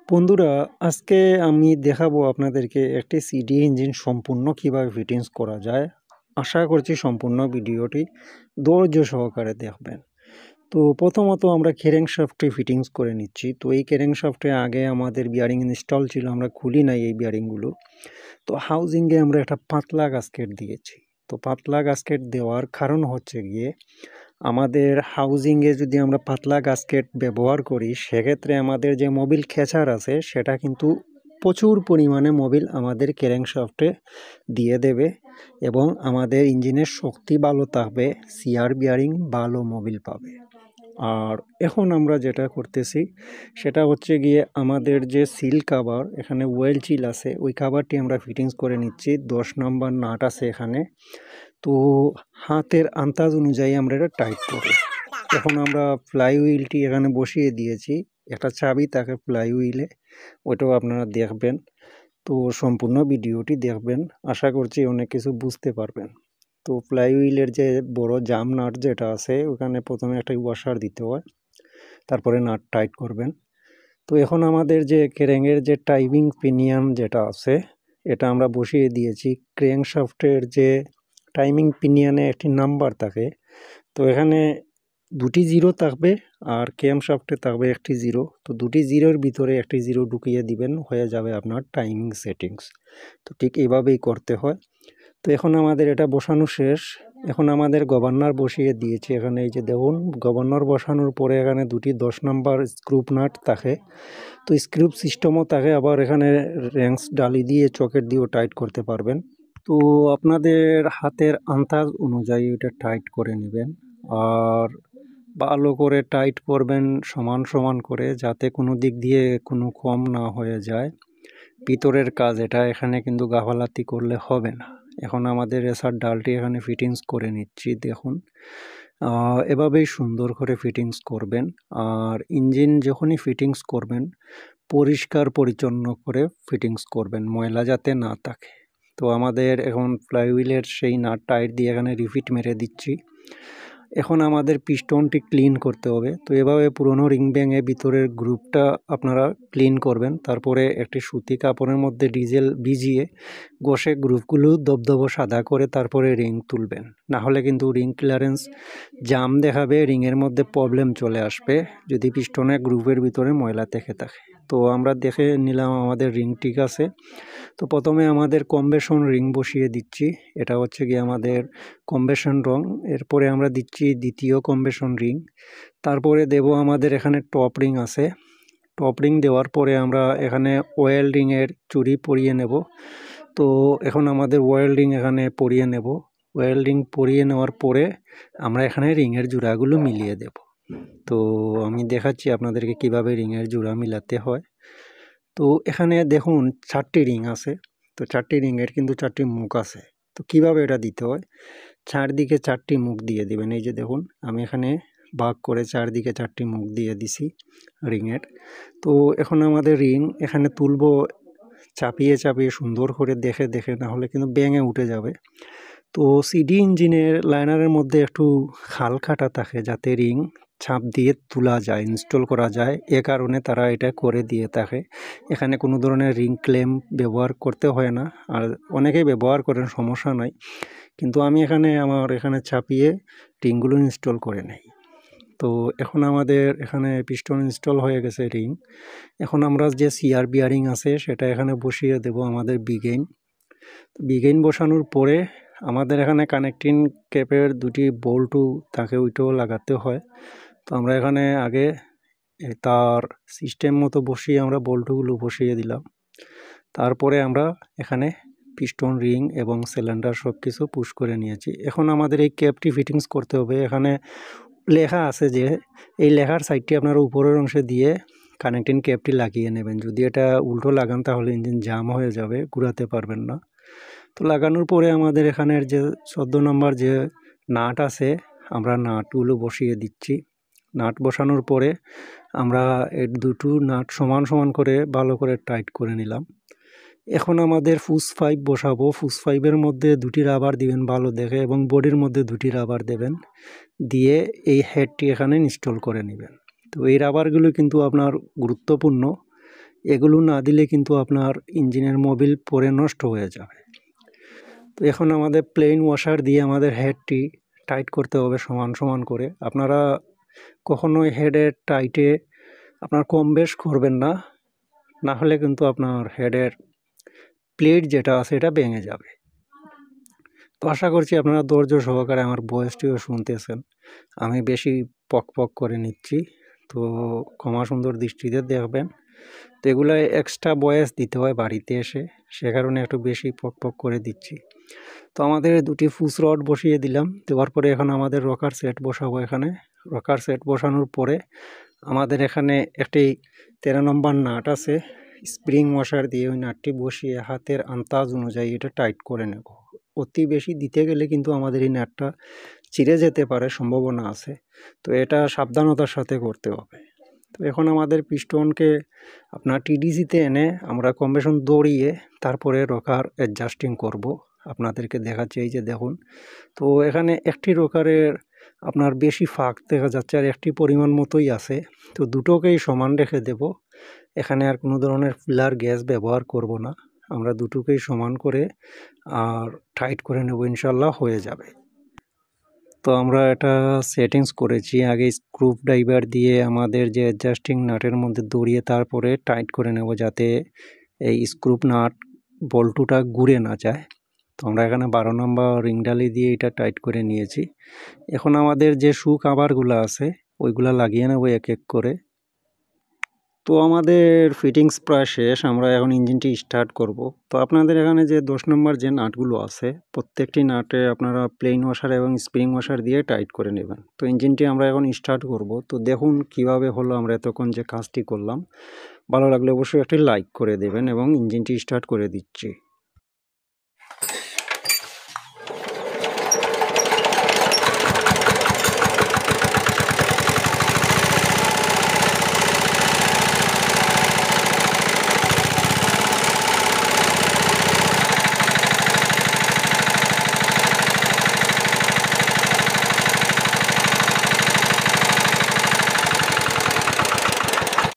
বন্ধুরা, আজকে আমি দেখাবো আপনাদেরকে একটি সিডি ইঞ্জিন সম্পূর্ণ কিভাবে ফিটিংস করা যায়। আশা করছি সম্পূর্ণ ভিডিওটি ধৈর্য সহকারে দেখবেন। তো প্রথমত আমরা ক্যারেংশাফটটি ফিটিংস করে নিচ্ছি। তো এই ক্যারেংশাফটে আগে আমাদের বিয়ারিং ইনস্টল ছিল, আমরা খুলি নাই এই বিয়ারিংগুলো। তো হাউজিংয়ে আমরা একটা পাতলা গাস্কেট দিয়েছি। তো পাতলা গাস্কেট দেওয়ার কারণ হচ্ছে গিয়ে আমাদের হাউজিংয়ে যদি আমরা পাতলা গাস্কেট ব্যবহার করি, সেক্ষেত্রে আমাদের যে মোবিল খেচার আছে সেটা কিন্তু প্রচুর পরিমাণে মোবিল আমাদের ক্যারেংশাফটে দিয়ে দেবে এবং আমাদের ইঞ্জিনের শক্তি ভালো থাকবে, সিআর বিয়ারিং ভালো মোবিল পাবে। আর এখন আমরা যেটা করতেছি সেটা হচ্ছে গিয়ে আমাদের যে সিল কাভার, এখানে ওয়েল চিল আছে, ওই কাভারটি আমরা ফিটিংস করে নিচ্ছি। 10 নম্বর নাট আছে এখানে। তো হাতের আন্দাজ অনুযায়ী আমরা এটা টাইট করি। এখন আমরা ফ্লাই হুইলটি এখানে বসিয়ে দিয়েছি, একটা চাবি থাকে ফ্লাই হুইলে, ওইটাও আপনারা দেখবেন। তো সম্পূর্ণ ভিডিওটি দেখবেন, আশা করছি অনেক কিছু বুঝতে পারবেন। তো ফ্লাই হুইলের যে বড় জাম নাট যেটা আছে, ওখানে প্রথমে একটা ওয়াশার দিতে হয়, তারপরে নাট টাইট করবেন। তো এখন আমাদের যে ক্রেঙের যে টাইমিং পিনিয়ন যেটা আছে, এটা আমরা বসিয়ে দিয়েছি। ক্র্যাঙ্কশাফটের যে টাইমিং পিনিয়নে একটি নাম্বার থাকে, তো এখানে দুটি জিরো থাকবে আর ক্যামশাফটে থাকবে একটি জিরো। তো দুটি জিরোর ভিতরে একটি জিরো ঢুকিয়ে দিবেন, হয়ে যাবে আপনার টাইমিং সেটিংস। তো ঠিক এইভাবেই করতে হয়। তো এখন আমাদের এটা বসানো শেষ। এখন আমাদের গভর্নর বসিয়ে দিয়েছি এখানে। এই যে দেখুন, গভর্নর বসানোর পরে এখানে দুটি 10 নম্বর স্ক্রুপ নাট থাকে। তো স্ক্রুপ সিস্টেমও থাকে, আবার এখানে র্যাংস ডালি দিয়ে চকেট দিয়েও টাইট করতে পারবেন। তো আপনাদের হাতের আন্দাজ অনুযায়ী এটা টাইট করে নেবেন আর ভালো করে টাইট করবেন, সমান সমান করে, যাতে কোনো দিক দিয়ে কোনো কম না হয়ে যায়। ভিতরের কাজ এটা, এখানে কিন্তু গাফালাতি করলে হবে না। এখন আমাদের রেসার ডালটি এখানে ফিটিংস করে নিচ্ছি, দেখুন। এভাবেই সুন্দর করে ফিটিংস করবেন। আর ইঞ্জিন যখনই ফিটিংস করবেন, পরিষ্কার পরিচ্ছন্ন করে ফিটিংস করবেন, ময়লা যাতে না থাকে। তো আমাদের এখন ফ্লাইহুইলের সেই নাট টাইট দিয়ে এখানে রিফিট মেরে দিচ্ছি। এখন আমাদের পিস্টনটি ক্লিন করতে হবে। তো এভাবে পুরনো রিং ব্যাঙে ভিতরের গ্রুপটা আপনারা ক্লিন করবেন। তারপরে একটি সুতি কাপড়ের মধ্যে ডিজেল ভিজিয়ে ঘষে গ্রুপগুলো দবদব সাদা করে তারপরে রিং তুলবেন। না হলে কিন্তু রিং ক্লিয়ারেন্স জাম দেখাবে, রিংয়ের মধ্যে প্রবলেম চলে আসবে যদি পিস্টনের গ্রুপের ভিতরে ময়লা থেকে থাকে। তো আমরা দেখে নিলাম আমাদের রিং ঠিক আছে। তো প্রথমে আমাদের কম্বেশন রিং বসিয়ে দিচ্ছি, এটা হচ্ছে গিয়ে আমাদের কম্বেশন রং। এরপরে আমরা দিচ্ছি দ্বিতীয় কম্বেশন রিং। তারপরে দেব আমাদের এখানে টপ রিং আছে। টপ রিং দেওয়ার পরে আমরা এখানে ওয়েল রিংয়ের চুড়ি পরিয়ে নেব। তো এখন আমাদের ওয়েল রিং এখানে পরিয়ে নেব। ওয়েল রিং পরিয়ে নেওয়ার পরে আমরা এখানে রিংয়ের জোড়াগুলো মিলিয়ে দেব। তো আমি দেখাচ্ছি আপনাদেরকে কিভাবে রিংয়ের জোড়া মিলাতে হয়। তো এখানে দেখুন 4টি রিং আছে। তো 4টি রিংয়ের কিন্তু 4টি মুখ আছে। তো কিভাবে এটা দিতে হয়, চারদিকে 4টি মুখ দিয়ে দিবেন। এই যে দেখুন, আমি এখানে ভাগ করে চারদিকে 4টি মুখ দিয়ে দিছি রিংয়ের। তো এখন আমাদের রিং এখানে তুলবো চাপিয়ে চাপিয়ে সুন্দর করে দেখে দেখে, না হলে কিন্তু ব্যাঙে উঠে যাবে। তো সিডি ইঞ্জিনের লাইনারের মধ্যে একটু খাল কাটা থাকে, যাতে রিং চাপ দিয়ে তোলা যায়, ইনস্টল করা যায়। এ কারণে তারা এটা করে দিয়ে থাকে। এখানে কোনো ধরনের রিং ক্লেম ব্যবহার করতে হয় না, আর অনেকেই ব্যবহার করেন, সমস্যা নাই। কিন্তু আমি আমার এখানে চাপিয়ে রিংগুলো ইনস্টল করে নেই। তো এখন আমাদের এখানে পিস্টন ইনস্টল হয়ে গেছে রিং। এখন আমরা যে সিআর বিয়ারিং আছে সেটা এখানে বসিয়ে দেব আমাদের বিগেইন। বিগেইন বসানোর পরে আমাদের এখানে কানেক্টিং ক্যাপের দুটি বোল্টও থাকে, ওইটাও লাগাতে হয়। তো আমরা এখানে আগে তার সিস্টেম মতো বসিয়ে আমরা বোল্টগুলো বসিয়ে দিলাম। তারপরে আমরা এখানে পিস্টন রিং এবং সিলিন্ডার সব কিছু পুশ করে নিয়েছি। এখন আমাদের এই ক্যাপটি ফিটিংস করতে হবে। এখানে লেখা আছে যে এই লেখার সাইডটি আপনারা উপরের অংশে দিয়ে কানেক্টিং ক্যাপটি লাগিয়ে নেবেন। যদি এটা উল্টো লাগান তাহলে ইঞ্জিন জাম হয়ে যাবে, ঘুরাতে পারবেন না। তো লাগানোর পরে আমাদের এখানের যে 14 নম্বর যে নাট আছে, আমরা নাটগুলো বসিয়ে দিচ্ছি। নাট বসানোর পরে আমরা এই দুটো নাট সমান সমান করে ভালো করে টাইট করে নিলাম। এখন আমাদের ফুস পাইপ বসাবো। ফুস পাইপের মধ্যে দুটি রাবার দিবেন ভালো দেখে, এবং বডির মধ্যে দুটি রাবার দেবেন, দিয়ে এই হেডটি এখানে ইনস্টল করে নেবেন। তো এই রাবারগুলো কিন্তু আপনার গুরুত্বপূর্ণ, এগুলো না দিলে কিন্তু আপনার ইঞ্জিনের মোবিল পরে নষ্ট হয়ে যাবে। তো এখন আমাদের প্লেন ওয়াশার দিয়ে আমাদের হেডটি টাইট করতে হবে সমান সমান করে। আপনারা কখনোই হেডের টাইটে আপনার কম বেশ করবেন না, না হলে কিন্তু আপনার হেডের প্লেট যেটা আছে এটা ভেঙে যাবে। তো আশা করছি আপনারা ধৈর্য সহকারে আমার ভয়েসটিও শুনতেছেন। আমি বেশি পক পক করে নিচ্ছি, তো ক্ষমা সুন্দর দৃষ্টিতে দেখবেন। তো এগুলো এক্সট্রা ভয়েস দিতে হয় বাড়িতে এসে, সে কারণে একটু বেশি পক পক করে দিচ্ছি। তো আমাদের দুটি ফুস রড বসিয়ে দিলাম। দেওয়ার পরে এখন আমাদের রকার সেট বসাবো। এখানে রকার সেট বসানোর পরে আমাদের এখানে একটি 13 নম্বর নাট আছে, স্প্রিং ওয়াশার দিয়ে ওই নাটটি বসিয়ে হাতের আন্দাজ অনুযায়ী এটা টাইট করে নেব। অতি বেশি দিতে গেলে কিন্তু আমাদের এই নাটটা চিড়ে যেতে পারে, সম্ভাবনা আছে। তো এটা সাবধানতার সাথে করতে হবে। তো এখন আমাদের পিস্টনকে আপনার টিডিসিতে এনে আমরা কম্বেশন দড়িয়ে তারপরে রকার অ্যাডজাস্টিং করব। আপনাদেরকে দেখাচ্ছি, এই যে দেখুন। তো এখানে একটি রকারের আপনার বেশি ফাঁক দেখা যাচ্ছে আর একটি পরিমাণ মতোই আছে। তো দুটোকেই সমান রেখে দেব। এখানে আর কোনো ধরনের ফিলার গ্যাস ব্যবহার করব না, আমরা দুটোকেই সমান করে আর টাইট করে নেব, ইনশাল্লাহ হয়ে যাবে। তো আমরা এটা সেটিংস করেছি আগে স্ক্রু ড্রাইভার দিয়ে আমাদের যে অ্যাডজাস্টিং নাটের মধ্যে দড়িয়ে তারপরে টাইট করে নেব, যাতে এই স্ক্রু নাট বল্টুটা ঘুরে না যায়। তো আমরা এখানে 12 নম্বর রিংডালি দিয়ে এটা টাইট করে নিয়েছি। এখন আমাদের যে শু কাভারগুলো আছে ওইগুলো লাগিয়ে নেব এক এক করে। তো আমাদের ফিটিংস প্রায় শেষ, আমরা এখন ইঞ্জিনটি স্টার্ট করব। তো আপনাদের এখানে যে 10 নম্বর যে নাটগুলো আছে প্রত্যেকটি নাটে আপনারা প্লেন ওয়াশার এবং স্প্রিং ওয়াশার দিয়ে টাইট করে নেবেন। তো ইঞ্জিনটি আমরা এখন স্টার্ট করব। তো দেখুন কিভাবে হলো, আমরা এতক্ষণ যে কাজটি করলাম। ভালো লাগলে অবশ্যই একটি লাইক করে দেবেন এবং ইঞ্জিনটি স্টার্ট করে দিচ্ছি।